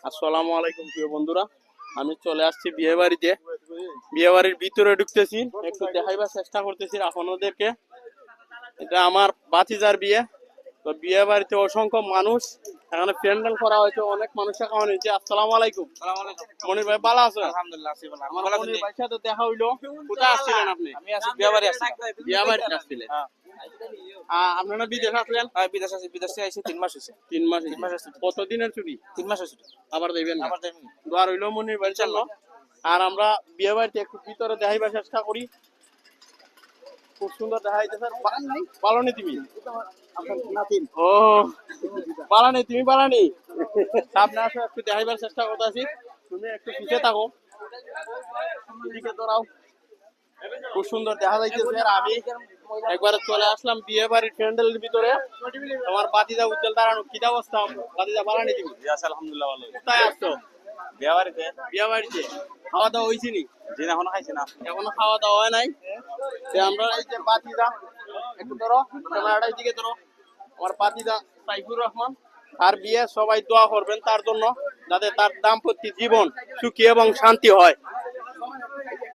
আসসালামু আলাইকুম প্রিয় বন্ধুরা, আমি চলে আসছি বিয়ে বাড়িতে। বিয়ে বাড়ির ভিতরে ঢুকতেছি, একটু দেখাইবার চেষ্টা করতেছি আপনাদেরকে। এটা আমার ভাতিজার বিয়ে। তো বিয়ে বাড়িতে অসংখ্য মানুষ, এখানে প্যান্ডেল করা হয়েছে, অনেক মানুষ খাওয়ানো হয়েছে। আসসালামু আলাইকুম। মনির ভাই ভালো আছো? আলহামদুলিল্লাহ আছি ভালো। আমার মনির ভাইয়ের সাথে দেখা হইলো। কোথায় আসছিলেন আপনি? আমি আছি বিয়ে বাড়ি আছি। বিয়ে বাড়িতে আসছিলেন? আপনারা বিদেশ আসলেন? বিদেশ আছি, বিদেশে আইছি 3 মাস হইছে। 3 মাস। 3 মাসের ছুটি। কতদিনের ছুটি? 3 মাসের ছুটি। আবার যাইবেন না? আবার যাইবো। দোয়া রইল মনির ভাইয়ের জন্য। আর আমরা বিয়ে বাড়িতে একটু ভিতরে দেখাইবার চেষ্টা করি। খুব সুন্দর দেখাইতেছে। পালানি তুমি? ও পালানি, তুমি পালানি? সামনে আসো, একটু দেখাইবার চেষ্টা করতেছি। তুমি একটু পিছিয়ে থাকো, এদিকে দাঁড়াও। খুব সুন্দর দেখা যাইতেছে। আর আমি একবার চলে আসলাম বিয়ে বাড়ির প্যান্ডেলের ভিতরে। তোমার বাতিজা উজ্জ্বল দাঁড়ানো, কি অবস্থা? বাতিজা পালানি তুমি? আলহামদুলিল্লাহ ভালো। কোথায় আসছো? বিয়ে বাড়িতে? বিয়ে বাড়িতে। খাওয়া দাওয়া হয়েছে নি? জি এখনো খাইছি না। এখনো খাওয়া দাওয়া হয় নাই। যে আমরা এই যে বাতিজা, একটু ধরো ক্যামেরাটার দিকে ধরো। আমার বাতিজা সাইফুর রহমান, তার বিয়ে, সবাই দোয়া করবেন তার জন্য, যাতে তার দাম্পত্য জীবন সুখী এবং শান্তি হয়।